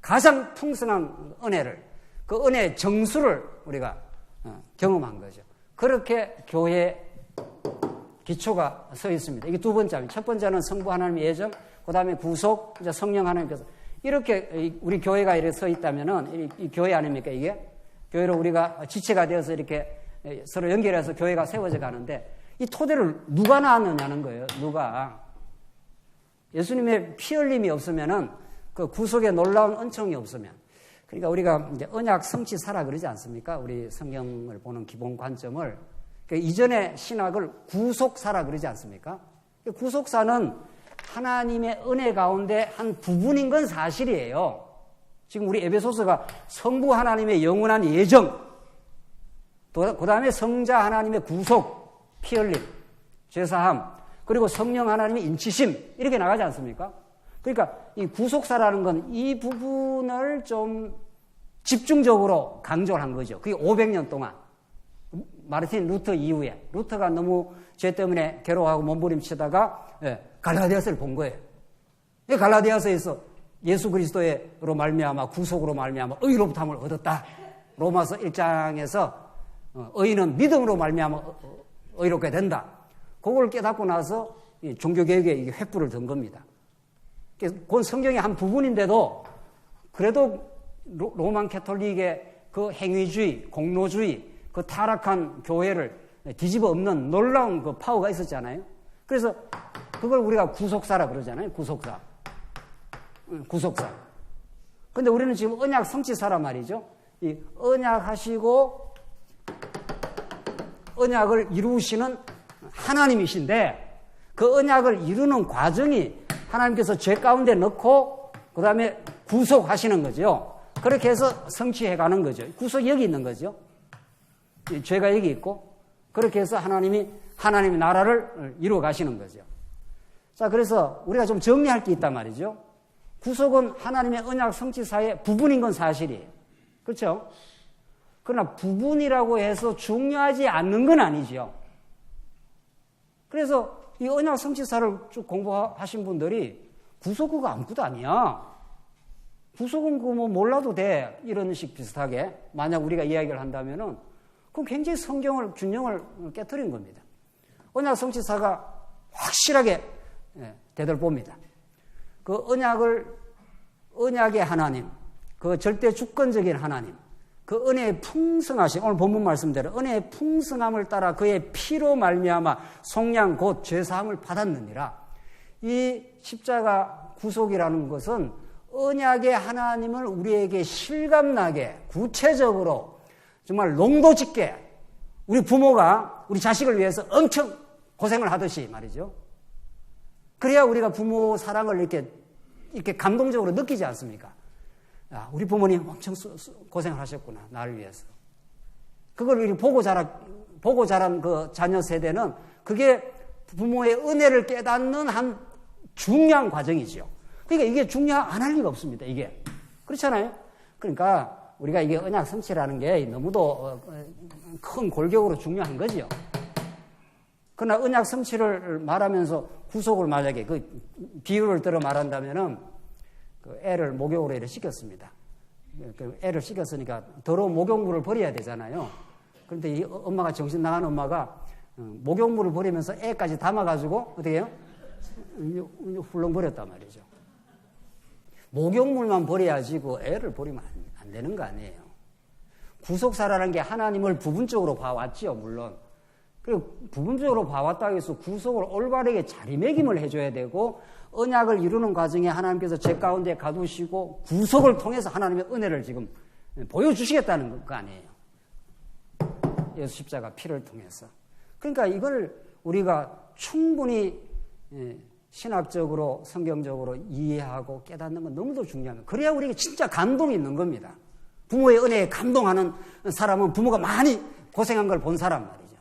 가장 풍성한 은혜를, 그 은혜의 정수를 우리가 경험한 거죠. 그렇게 교회의 기초가 서 있습니다. 이게 두 번째입니다. 첫 번째는 성부 하나님의 예정, 그 다음에 구속, 이제 성령 하나님께서. 이렇게 우리 교회가 이렇게 서 있다면은, 이 교회 아닙니까, 이게? 교회로 우리가 지체가 되어서 이렇게 서로 연결해서 교회가 세워져 가는데, 이 토대를 누가 낳았느냐는 거예요, 누가. 예수님의 피 흘림이 없으면은, 그 구속의 놀라운 은총이 없으면. 그러니까 우리가 이제 언약 성취사라 그러지 않습니까? 우리 성경을 보는 기본 관점을. 그러니까 이전의 신학을 구속사라 그러지 않습니까? 구속사는 하나님의 은혜 가운데 한 부분인 건 사실이에요. 지금 우리 에베소서가 성부 하나님의 영원한 예정, 그 다음에 성자 하나님의 구속, 피 흘림, 죄사함, 그리고 성령 하나님의 인치심, 이렇게 나가지 않습니까? 그러니까 이 구속사라는 건 이 부분을 좀 집중적으로 강조를 한 거죠. 그게 500년 동안. 마르틴 루터 이후에. 루터가 너무 죄 때문에 괴로워하고 몸부림치다가 갈라디아서를 본 거예요. 이 갈라디아서에서 예수 그리스도로 말미암아 구속으로 말미암아 의롭다함을 얻었다. 로마서 1장에서 의인은 믿음으로 말미암아 의롭게 된다. 그걸 깨닫고 나서 종교개혁에 이게 횃불을 든 겁니다. 그건 성경의 한 부분인데도 그래도 로만 캐톨릭의 그 행위주의, 공로주의, 그 타락한 교회를 뒤집어 엎는 놀라운 그 파워가 있었잖아요. 그래서 그걸 우리가 구속사라 그러잖아요. 구속사. 구속사. 근데 우리는 지금 언약 성취사란 말이죠. 이 언약하시고 언약을 이루시는 하나님이신데 그 언약을 이루는 과정이 하나님께서 죄 가운데 넣고 그 다음에 구속하시는 거죠. 그렇게 해서 성취해 가는 거죠. 구속이 여기 있는 거죠. 죄가 여기 있고 그렇게 해서 하나님의 나라를 이루어 가시는 거죠. 자, 그래서 우리가 좀 정리할 게 있단 말이죠. 구속은 하나님의 언약 성취사의 부분인 건 사실이에요. 그렇죠? 그러나 부분이라고 해서 중요하지 않는 건 아니죠. 그래서 이 언약 성취사를 쭉 공부하신 분들이 구속 그거 아무것도 아니야. 구속은 그거 뭐 몰라도 돼. 이런 식 비슷하게 만약 우리가 이야기를 한다면은 그건 굉장히 성경을 균형을 깨트린 겁니다. 언약 성취사가 확실하게 되돌봅니다. 그 언약의 하나님, 그 절대 주권적인 하나님, 그 은혜의 풍성하심, 오늘 본문 말씀대로 은혜의 풍성함을 따라 그의 피로 말미암아 속량 곧 죄사함을 받았느니라. 이 십자가 구속이라는 것은 언약의 하나님을 우리에게 실감나게 구체적으로 정말 농도 짓게 우리 부모가 우리 자식을 위해서 엄청 고생을 하듯이 말이죠. 그래야 우리가 부모 사랑을 이렇게 감동적으로 느끼지 않습니까? 야, 우리 부모님 엄청 고생을 하셨구나, 나를 위해서. 그걸 이렇게 보고 자란 그 자녀 세대는 그게 부모의 은혜를 깨닫는 한 중요한 과정이죠. 그러니까 이게 안 할 리가 없습니다, 이게. 그렇잖아요? 그러니까 우리가 이게 언약 성취라는 게 너무도 큰 골격으로 중요한 거죠. 그러나 언약 성취를 말하면서 구속을 만약에 그 비유를 들어 말한다면은 그 애를 목욕으로 이렇게 시켰습니다. 그 애를 시켰으니까 더러운 목욕물을 버려야 되잖아요. 그런데 이 엄마가 정신 나간 엄마가 목욕물을 버리면서 애까지 담아가지고 어떻게 해요? 훌렁 버렸단 말이죠. 목욕물만 버려야지 그 애를 버리면 안 되는 거 아니에요. 구속사라는 게 하나님을 부분적으로 봐왔지요, 물론. 그리고 부분적으로 봐왔다고 해서 구속을 올바르게 자리매김을 해줘야 되고, 언약을 이루는 과정에 하나님께서 제 가운데 가두시고 구속을 통해서 하나님의 은혜를 지금 보여주시겠다는 거 아니에요. 예수 십자가 피를 통해서. 그러니까 이걸 우리가 충분히 신학적으로 성경적으로 이해하고 깨닫는 건 너무도 중요합니다. 그래야 우리가 진짜 감동이 있는 겁니다. 부모의 은혜에 감동하는 사람은 부모가 많이 고생한 걸 본 사람 말이죠.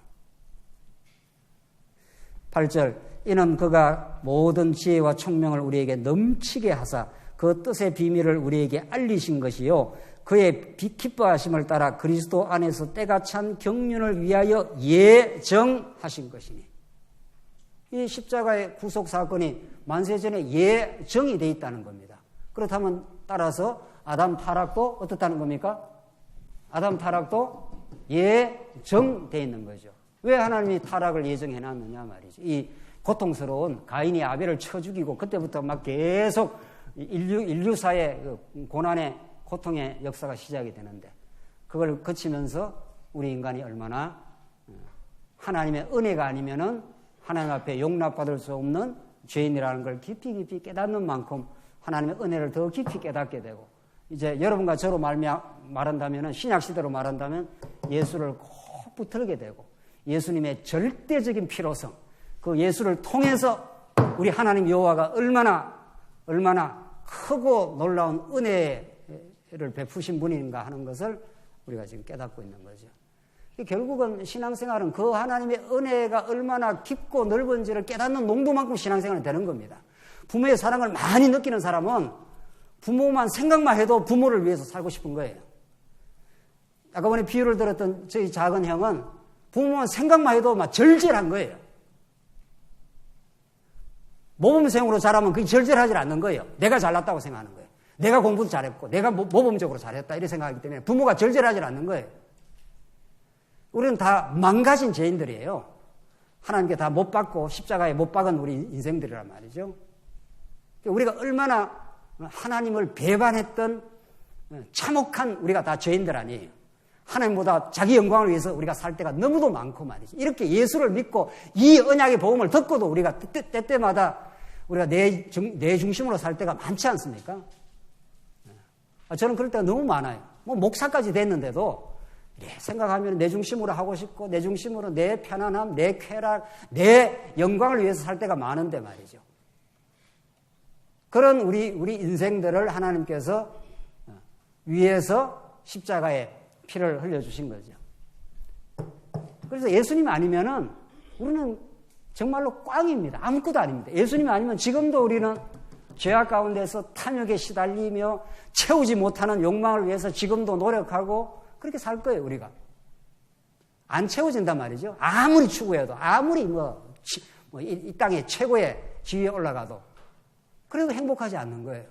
8절 이는 그가 모든 지혜와 총명을 우리에게 넘치게 하사 그 뜻의 비밀을 우리에게 알리신 것이요 그의 기뻐하심을 따라 그리스도 안에서 때가 찬 경륜을 위하여 예정하신 것이니. 이 십자가의 구속사건이 만세전에 예정이 되어 있다는 겁니다. 그렇다면 따라서 아담 타락도 어떻다는 겁니까? 아담 타락도 예정되어 있는 거죠. 왜 하나님이 타락을 예정해놨느냐 말이죠. 이 고통스러운 가인이 아벨을 쳐 죽이고 그때부터 막 계속 인류사의 고난의 고통의 역사가 시작이 되는데 그걸 거치면서 우리 인간이 얼마나 하나님의 은혜가 아니면은 하나님 앞에 용납받을 수 없는 죄인이라는 걸 깊이 깨닫는 만큼 하나님의 은혜를 더 깊이 깨닫게 되고 이제 여러분과 저로 말한다면은 신약 시대로 말한다면 예수를 꼭 붙들게 되고 예수님의 절대적인 필요성 그 예수를 통해서 우리 하나님 여호와가 얼마나 크고 놀라운 은혜를 베푸신 분인가 하는 것을 우리가 지금 깨닫고 있는 거죠. 결국은 신앙생활은 그 하나님의 은혜가 얼마나 깊고 넓은지를 깨닫는 농도만큼 신앙생활이 되는 겁니다. 부모의 사랑을 많이 느끼는 사람은 부모만 생각만 해도 부모를 위해서 살고 싶은 거예요. 아까 전에 비유를 들었던 저희 작은 형은 부모만 생각만 해도 막 절절한 거예요. 모범생으로 자라면 그게 절절하지 않는 거예요. 내가 잘났다고 생각하는 거예요. 내가 공부도 잘했고 내가 모범적으로 잘했다 이렇게 생각하기 때문에 부모가 절절하지 않는 거예요. 우리는 다 망가진 죄인들이에요. 하나님께 다 못 받고 십자가에 못 박은 우리 인생들이란 말이죠. 우리가 얼마나 하나님을 배반했던 참혹한 우리가 다 죄인들 아니에요. 하나님보다 자기 영광을 위해서 우리가 살 때가 너무도 많고 말이죠. 이렇게 예수를 믿고 이 언약의 복음을 듣고도 우리가 때때마다 우리가 내 중심으로 살 때가 많지 않습니까? 저는 그럴 때가 너무 많아요. 뭐 목사까지 됐는데도 생각하면 내 중심으로 하고 싶고 내 중심으로 내 편안함, 내 쾌락, 내 영광을 위해서 살 때가 많은데 말이죠. 그런 우리 인생들을 하나님께서 위해서 십자가에 피를 흘려주신 거죠. 그래서 예수님 아니면은 우리는 정말로 꽝입니다. 아무것도 아닙니다. 예수님 아니면 지금도 우리는 죄악 가운데서 탐욕에 시달리며 채우지 못하는 욕망을 위해서 지금도 노력하고 그렇게 살 거예요, 우리가. 안 채워진단 말이죠. 아무리 추구해도, 아무리 이 땅의 최고의 지위에 올라가도. 그래도 행복하지 않는 거예요.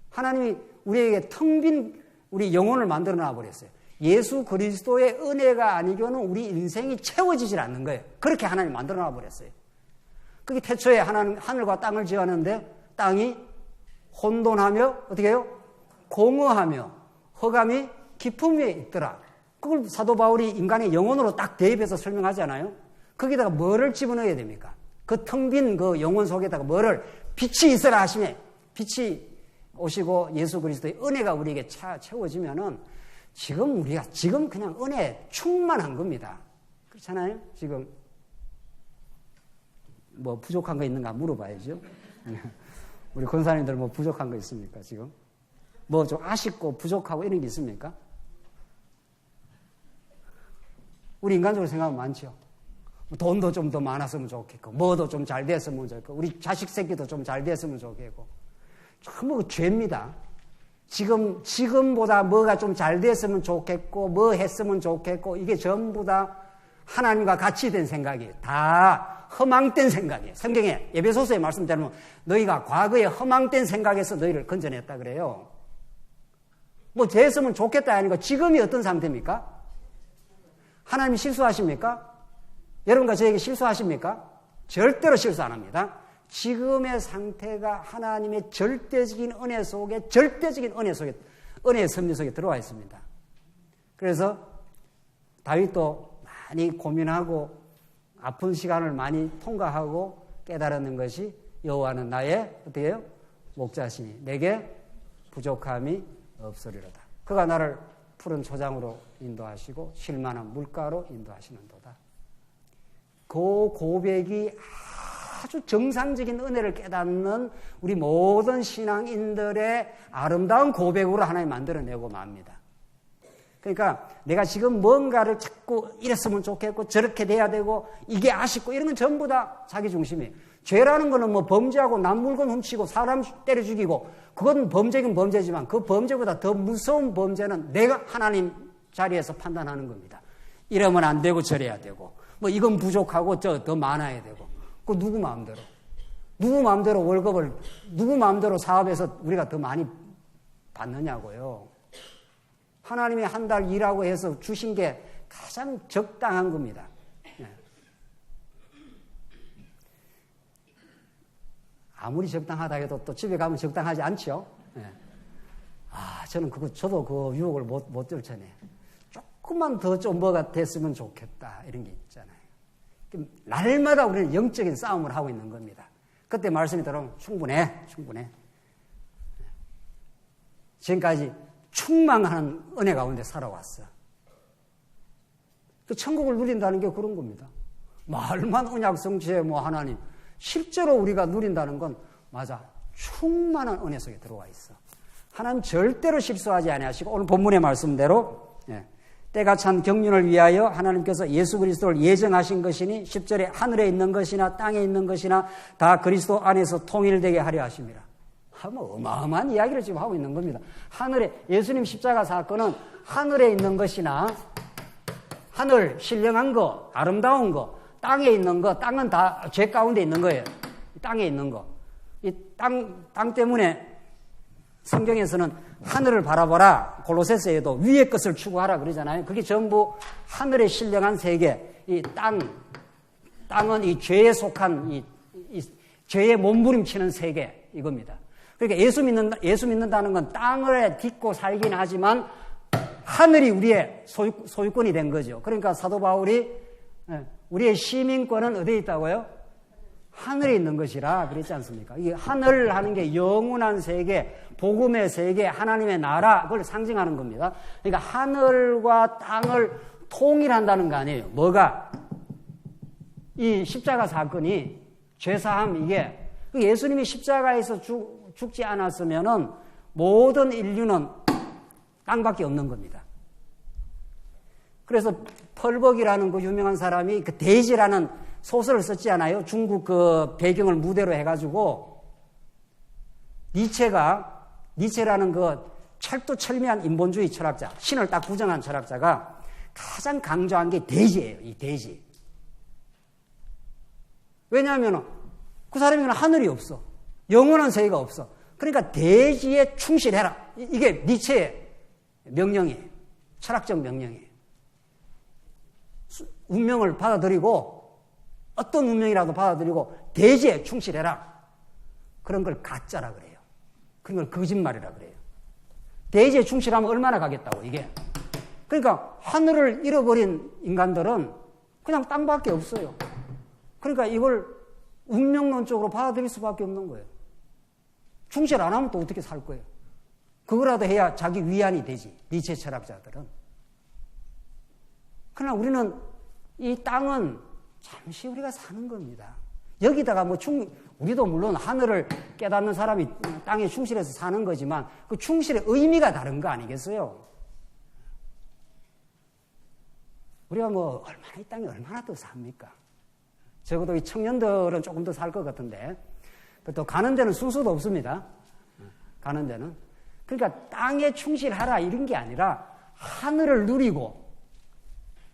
하나님이 우리에게 텅 빈 우리 영혼을 만들어 놔버렸어요. 예수 그리스도의 은혜가 아니고는 우리 인생이 채워지질 않는 거예요. 그렇게 하나님이 만들어 놔버렸어요. 그게 태초에 하늘과 땅을 지었는데 땅이 혼돈하며 어떻게 해요? 공허하며 허감이 깊음 위에 있더라. 그걸 사도 바울이 인간의 영혼으로 딱 대입해서 설명하잖아요. 거기다가 뭐를 집어넣어야 됩니까? 그 텅 빈 그 영혼 속에다가 뭐를 빛이 있어라 하시면 빛이 오시고 예수 그리스도의 은혜가 우리에게 채워지면은 우리가 그냥 은혜에 충만한 겁니다. 그렇잖아요? 지금 뭐 부족한 거 있는가 물어봐야죠. 우리 권사님들 뭐 부족한 거 있습니까? 지금 뭐 좀 아쉽고 부족하고 이런 게 있습니까? 우리 인간적으로 생각하면 많죠. 돈도 좀 더 많았으면 좋겠고, 뭐도 좀 잘 됐으면 좋겠고, 우리 자식 새끼도 좀 잘 됐으면 좋겠고, 전부 죄입니다. 지금보다 뭐가 좀 잘 됐으면 좋겠고, 뭐 했으면 좋겠고, 이게 전부 다 하나님과 같이 된 생각이에요. 다 허망된 생각이에요. 성경에 에베소서에 말씀대로 너희가 과거에 허망된 생각에서 너희를 건져냈다 그래요. 뭐 됐으면 좋겠다 아니고 지금이 어떤 상태입니까? 하나님이 실수하십니까? 여러분과 저에게 실수하십니까? 절대로 실수 안 합니다. 지금의 상태가 하나님의 절대적인 은혜 속에, 은혜의 섭리 속에 들어와 있습니다. 그래서 다윗도 많이 고민하고 아픈 시간을 많이 통과하고 깨달았는 것이 여호와는 나의 어떻게 해요? 목자시니 내게 부족함이 없으리로다. 그가 나를 푸른 초장으로 인도하시고 쉴만한 물가로 인도하시는도다. 그 고백이 아주 정상적인 은혜를 깨닫는 우리 모든 신앙인들의 아름다운 고백으로 하나님 만들어내고 맙니다. 그러니까 내가 지금 뭔가를 자꾸 이랬으면 좋겠고 저렇게 돼야 되고 이게 아쉽고 이런 건 전부 다 자기 중심이에요. 죄라는 거는 뭐 범죄하고 남 물건 훔치고 사람 때려 죽이고 그건 범죄긴 범죄지만 그 범죄보다 더 무서운 범죄는 내가 하나님 자리에서 판단하는 겁니다. 이러면 안 되고 저래야 되고 뭐 이건 부족하고 저 더 많아야 되고 그 누구 마음대로 월급을 누구 마음대로 사업에서 우리가 더 많이 받느냐고요. 하나님이 한 달 일하고 해서 주신 게 가장 적당한 겁니다. 네. 아무리 적당하다 해도 또 집에 가면 적당하지 않죠. 네. 저도 그 유혹을 못 들쳐내. 조금만 더 좀 뭐가 됐으면 좋겠다. 이런 게 있잖아요. 날마다 우리는 영적인 싸움을 하고 있는 겁니다. 그때 말씀이 들어오면 충분해. 지금까지 충만한 은혜 가운데 살아왔어. 그 천국을 누린다는 게 그런 겁니다. 말만 언약 성취해 하나님. 실제로 우리가 누린다는 건 맞아. 충만한 은혜 속에 들어와 있어. 하나님 절대로 실수하지 아니하시고 오늘 본문의 말씀대로 때가 찬 경륜을 위하여 하나님께서 예수 그리스도를 예정하신 것이니 10절에 하늘에 있는 것이나 땅에 있는 것이나 다 그리스도 안에서 통일되게 하려 하심이라. 어마어마한 이야기를 지금 하고 있는 겁니다. 예수님 십자가 사건은 하늘에 있는 것이나 하늘 신령한 거, 아름다운 거, 땅에 있는 거, 땅은 다 죄 가운데 있는 거예요. 땅에 있는 거. 이 땅 때문에 성경에서는 하늘을 바라보라. 골로새서에도 위의 것을 추구하라 그러잖아요. 그게 전부 하늘의 신령한 세계. 이 땅은 이 죄에 속한 이 죄에 몸부림치는 세계 이겁니다. 그러니까 예수 믿는다는 건 땅을 딛고 살긴 하지만 하늘이 우리의 소유권이 된 거죠. 그러니까 사도 바울이 우리의 시민권은 어디에 있다고요? 하늘에 있는 것이라 그랬지 않습니까? 이 하늘 하는 게 영원한 세계, 복음의 세계, 하나님의 나라 그걸 상징하는 겁니다. 그러니까 하늘과 땅을 통일한다는 거 아니에요. 뭐가? 이 십자가 사건이 죄사함 이게 예수님이 십자가에서 죽지 않았으면은 모든 인류는 땅밖에 없는 겁니다. 그래서 펄벅이라는 그 유명한 사람이 그 데이지라는 소설을 썼지 않아요? 중국 그 배경을 무대로 해가지고 니체라는 그 철두철미한 인본주의 철학자, 신을 딱 부정한 철학자가 가장 강조한 게 데이지예요. 이 데이지. 왜냐하면 그 사람에게는 하늘이 없어. 영원한 세계가 없어. 그러니까 대지에 충실해라. 이게 니체의 명령이에요. 철학적 명령이에요. 운명을 받아들이고 어떤 운명이라도 받아들이고 대지에 충실해라. 그런 걸 가짜라 그래요. 그런 걸 거짓말이라 그래요. 대지에 충실하면 얼마나 가겠다고 이게. 그러니까 하늘을 잃어버린 인간들은 그냥 땅밖에 없어요. 그러니까 이걸 운명론적으로 받아들일 수밖에 없는 거예요. 충실 안 하면 또 어떻게 살 거예요? 그거라도 해야 자기 위안이 되지. 니체 철학자들은. 그러나 우리는 이 땅은 잠시 우리가 사는 겁니다. 여기다가 우리도 물론 하늘을 깨닫는 사람이 땅에 충실해서 사는 거지만 그 충실의 의미가 다른 거 아니겠어요? 우리가 이 땅에 얼마나 더 삽니까? 적어도 이 청년들은 조금 더 살 것 같은데 또 가는 데는 순서도 없습니다. 가는 데는. 그러니까 땅에 충실하라 이런 게 아니라 하늘을 누리고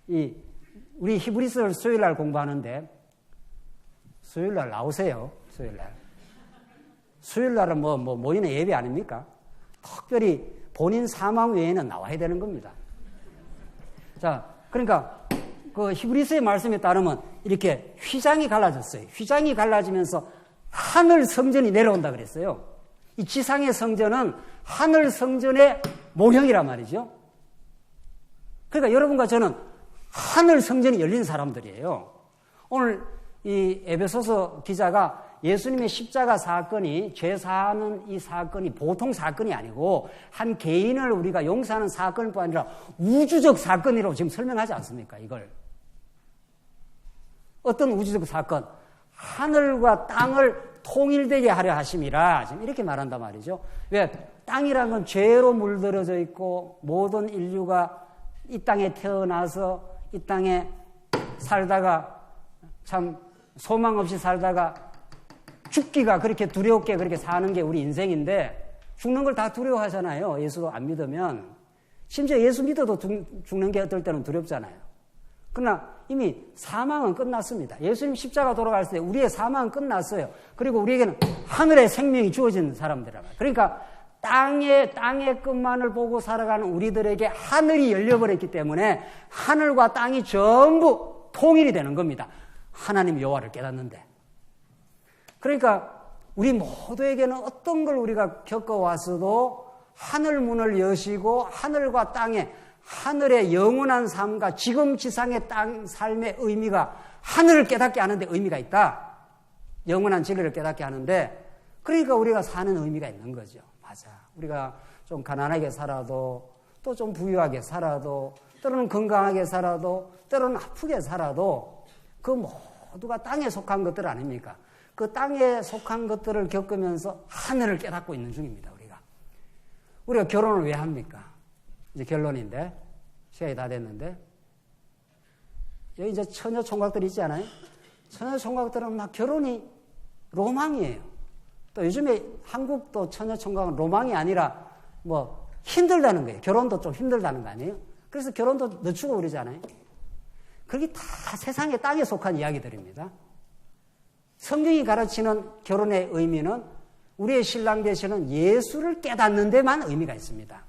우리 히브리서를 수요일날 공부하는데 수요일날 나오세요. 수요일날은 모이는 예배 아닙니까? 특별히 본인 사망 외에는 나와야 되는 겁니다. 자, 그러니까 그 히브리서의 말씀에 따르면 이렇게 휘장이 갈라졌어요. 휘장이 갈라지면서 하늘 성전이 내려온다 그랬어요. 이 지상의 성전은 하늘 성전의 모형이란 말이죠. 그러니까 여러분과 저는 하늘 성전이 열린 사람들이에요. 오늘 이 에베소서 기자가 예수님의 십자가 사건이, 죄 사하는 이 사건이 보통 사건이 아니고 한 개인을 우리가 용서하는 사건일 뿐 아니라 우주적 사건이라고 지금 설명하지 않습니까? 이걸. 어떤 우주적 사건? 하늘과 땅을 통일되게 하려 하심이라 지금 이렇게 말한단 말이죠. 왜? 땅이란 건 죄로 물들어져 있고 모든 인류가 이 땅에 태어나서 이 땅에 살다가 참 소망 없이 살다가 죽기가 그렇게 두렵게 그렇게 사는 게 우리 인생인데 죽는 걸 다 두려워하잖아요. 예수 안 믿으면. 심지어 예수 믿어도 죽는 게 어떨 때는 두렵잖아요. 그러나 이미 사망은 끝났습니다. 예수님 십자가 돌아갈 때 우리의 사망은 끝났어요. 그리고 우리에게는 하늘의 생명이 주어진 사람들이란 말이에요. 그러니까 땅의 끝만을 보고 살아가는 우리들에게 하늘이 열려버렸기 때문에 하늘과 땅이 전부 통일이 되는 겁니다. 하나님 여호와를 깨닫는데. 그러니까 우리 모두에게는 어떤 걸 우리가 겪어왔어도 하늘 문을 여시고 하늘과 땅에 하늘의 영원한 삶과 지금 지상의 땅 삶의 의미가 하늘을 깨닫게 하는데 의미가 있다. 영원한 진리를 깨닫게 하는데 그러니까 우리가 사는 의미가 있는 거죠. 맞아. 우리가 좀 가난하게 살아도 또 좀 부유하게 살아도 때로는 건강하게 살아도 때로는 아프게 살아도 그 모두가 땅에 속한 것들 아닙니까? 그 땅에 속한 것들을 겪으면서 하늘을 깨닫고 있는 중입니다. 우리가 결혼을 왜 합니까? 이제 결론인데 시간이 다 됐는데 여기 이제 처녀 총각들 있지 않아요? 처녀 총각들은 막 결혼이 로망이에요. 또 요즘에 한국도 처녀 총각은 로망이 아니라 뭐 힘들다는 거예요. 결혼도 좀 힘들다는 거 아니에요? 그래서 결혼도 늦추고 그러잖아요. 그게 다 세상의 땅에 속한 이야기들입니다. 성경이 가르치는 결혼의 의미는 우리의 신랑 되시는 예수를 깨닫는 데만 의미가 있습니다.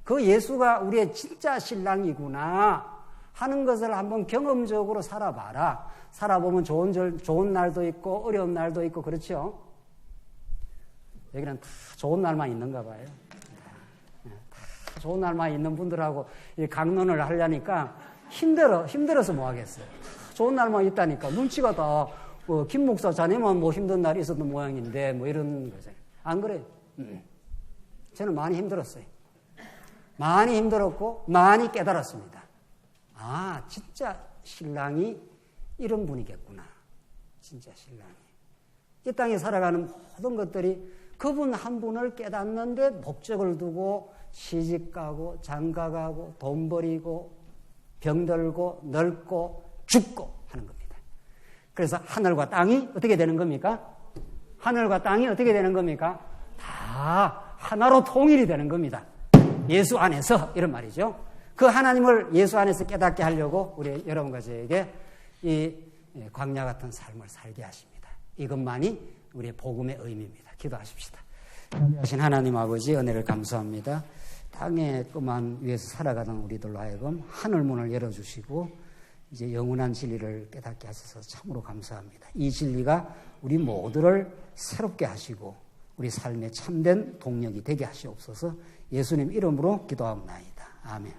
그 예수가 우리의 진짜 신랑이구나 하는 것을 한번 경험적으로 살아봐라. 살아보면 좋은 날도 있고 어려운 날도 있고 그렇죠. 여기는 다 좋은 날만 있는가 봐요. 다 좋은 날만 있는 분들하고 강론을 하려니까 힘들어서 뭐 하겠어요. 좋은 날만 있다니까 눈치가 다 김 목사 자네만 뭐 힘든 날이 있었던 모양인데 뭐 이런 거죠. 안 그래요? 저는 많이 힘들었어요. 많이 힘들었고 많이 깨달았습니다. 아, 진짜 신랑이 이런 분이겠구나. 진짜 신랑이. 이 땅에 살아가는 모든 것들이 그분 한 분을 깨닫는데 목적을 두고 시집가고 장가가고 돈 버리고 병들고 늙고 죽고 하는 겁니다. 그래서 하늘과 땅이 어떻게 되는 겁니까? 하늘과 땅이 어떻게 되는 겁니까? 다 하나로 통일이 되는 겁니다. 예수 안에서 이런 말이죠. 그 하나님을 예수 안에서 깨닫게 하려고 우리 여러분과 저에게 이 광야 같은 삶을 살게 하십니다. 이것만이 우리의 복음의 의미입니다. 기도하십시다. 하신 하나님 아버지 은혜를 감사합니다. 땅의 것만 위해서 살아가던 우리들로 하여금 하늘문을 열어주시고 이제 영원한 진리를 깨닫게 하셔서 참으로 감사합니다. 이 진리가 우리 모두를 새롭게 하시고 우리 삶의 참된 동력이 되게 하시옵소서. 예수님 이름으로 기도하옵나이다. 아멘.